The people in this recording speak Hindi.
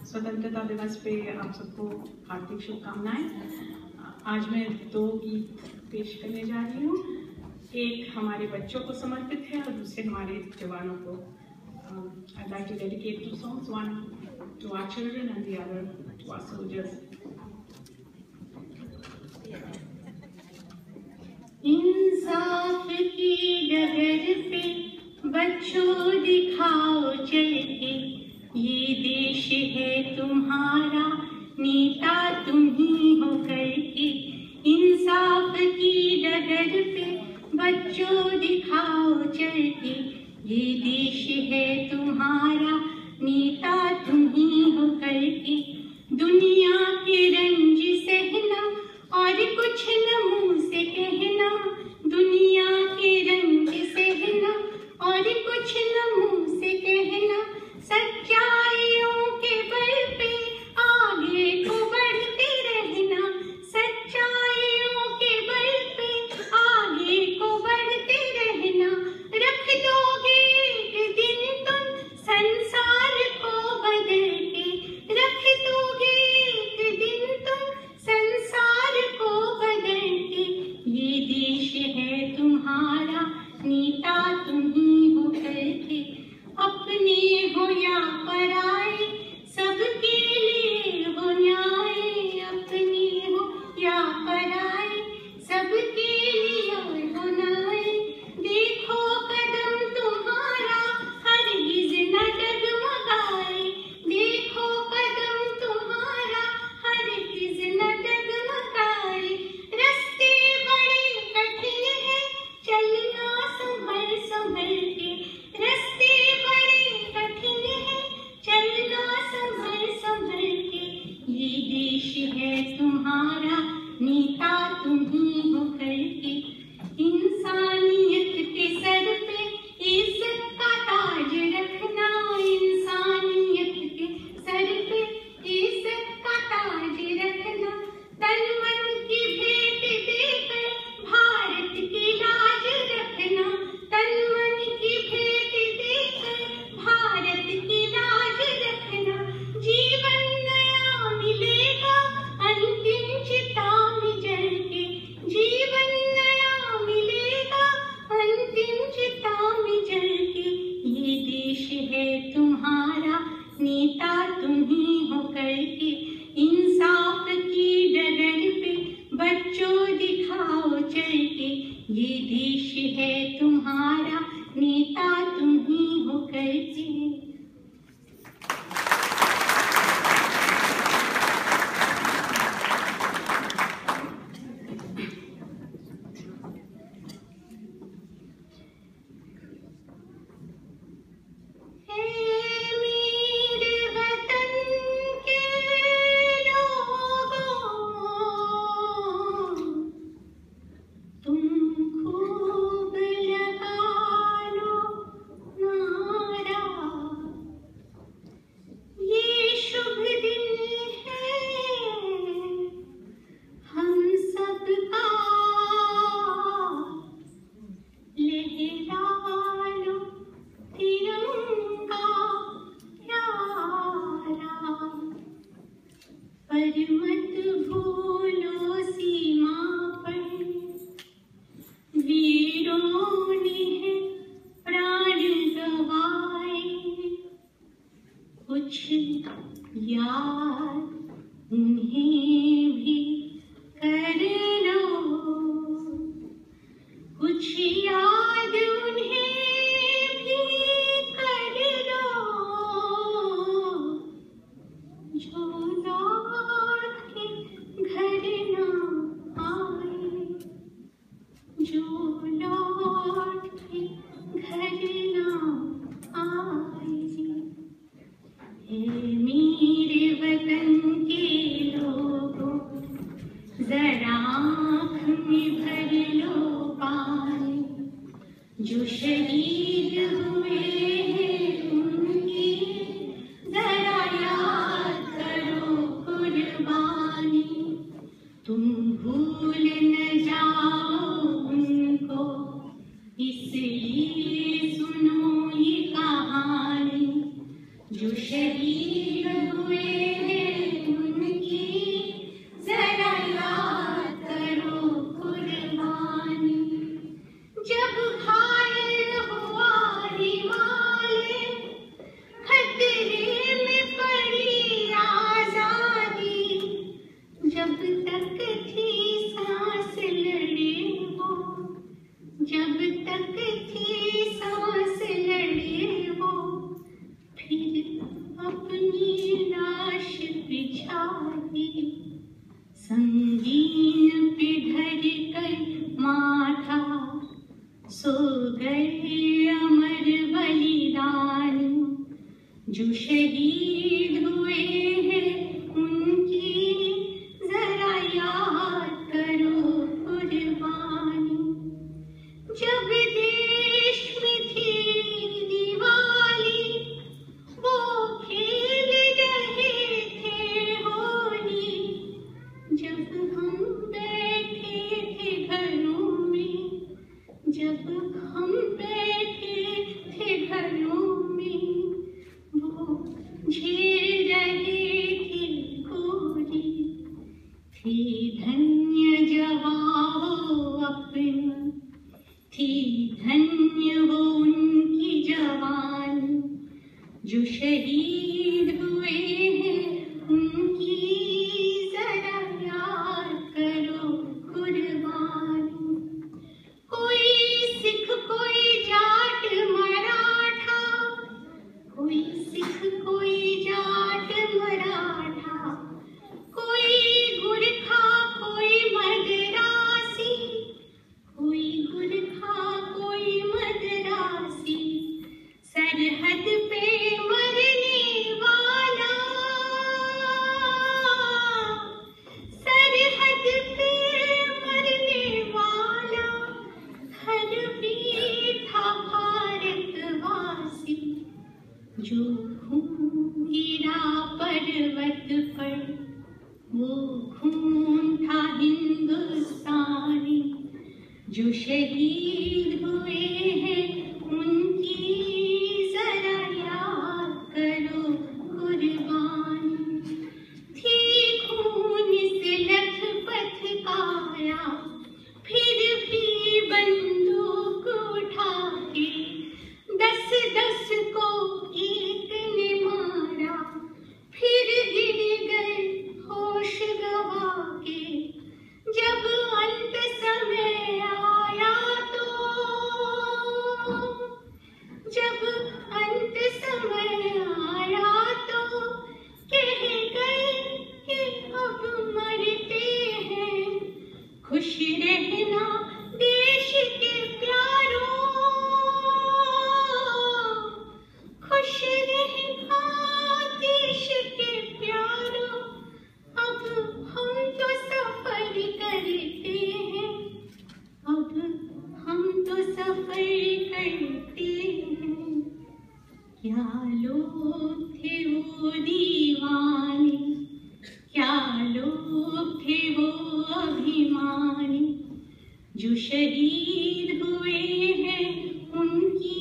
स्वतंत्रता दिवस पे आप सबको हार्दिक शुभकामनाएं। आज मैं 2 गीत पेश करने जा रही हूँ। एक हमारे बच्चों को समर्पित है और दूसरे हमारे जवानों को। I'd like to dedicate 2 songs, one to our children and the other to our soldiers. इंसाफ की डगर पे बच्चों दिखाओ चल के, ये देश है तुम्हारा, नेता तुम ही हो करके। इंसाफ की डगर पे बच्चों दिखाओ चल के, ये देश है तुम्हारा, नेता तुम ही हो करके। दुनिया के रंज सहना और कुछ न मुंह से कहना, दुनिया के रंज सहना और कुछ न मुंह से कहना, सच्चाइयों के बल पे आगे को बढ़ते रहना, सच्चाइयों के बल पे आगे को बढ़ते रहना। रख दोगे एक दिन तुम संसार को बदल के, रख दोगे एक दिन तुम संसार को बदल के। ये देश है तुम्हारा, नेता तुम ही हो करके। अपने हो या पराए सबके लिए हो न्याय, अपने हो या पराए सबके लिए हो न्याय। देखो कदम तुम्हारा हरगिज न डगमगाए, देखो कदम तुम्हारा हरगिज न डगमगाए। रास्ते बड़े कठिन है चलना संभल संभल के, रास्ते बड़े कठिन है चलना संभल संभल के। ये देश है तुम्हारा, नेता तुम ही हो करके। इंसानियत के सर पे इज्जत का ताज रखना, इंसानियत के सर पे इज्जत का ताज रखना। तन मन की भेंट देकर भारत की लाज रखना, तन मन की भेंट देकर भारत की लाज रखना। जीवन नया मिलेगा अंतिम चिता में जल के, जीवन नया मिलेगा अंतिम चिता में जल के। ये देश है तुम्हारा, नेता तुम ही हो करके। इंसाफ की डगर पे बच्चों दिखाओ चल के, ये देश है तुम्हारा, नेता तुम ही हो करके। जो शहीद हुए हैं उनकी जरा याद करो कुर्बानी, तुम भूल न जाओ उनको, इसलिए सुनो ये कहानी। जो शहीद हुए हैं उनकी, जरा याद करो कुर्बानी। जब घायल हुआ हिमालय, खतरे में पड़ी आजादी, जब तक थी सांस लड़े वो, जब तक थी सांस लड़े वो, फिर अपनी लाश बिछाई, संगीन पे धर कर माथा, सो गए अमर बलिदानी। जो शहीद हुए हैं उनकी, जरा याद करो कुर्बानी। जब देश में थी दिवाली, वो खेल रहे थे होली, जब हम बैठे थे घरों में, जब हम बैठे थे घरों में, वो झेल रहे थे गोली। थी धन्य जवान अपनी, थी धन्य वो उनकी जवानी। जो शहीद हुए हैं उनकी, जरा याद करो कुर्बानी। कोई सिख, कोई जाट मराठा, कोई सिख, कोई जाट मराठा, कोई गुरखा, कोई मद्रासी, कोई गुरखा, कोई मद्रासी, सरहद पे मरने वाला, सरहद पे मरने वाला, हर वीर था भारतवासी। जो खून गिरा पर्वत पर, वो खून था हिंदुस्तानी। जो शहीद हुए हैं उनकी, जरा याद करो कुर्बानी। थी खून से लथपथ काया, फिर भी बंदूक उठा के, 10-10 को एक ने मारा, फिर गिर गए होश गवा के। जब अंत समय आया तो, जब अंत समय आया तो, कह गए कि अब मरते हैं। खुश रहना देश के प्यारों, खुश रहना देश के प्यारों, अब हम तो सफर करते हैं, अब हम तो सफर करते हैं। क्या लोग थे वो दीवाने, क्या लोग थे वो अभिमानी। जो शहीद हुए हैं उनकी,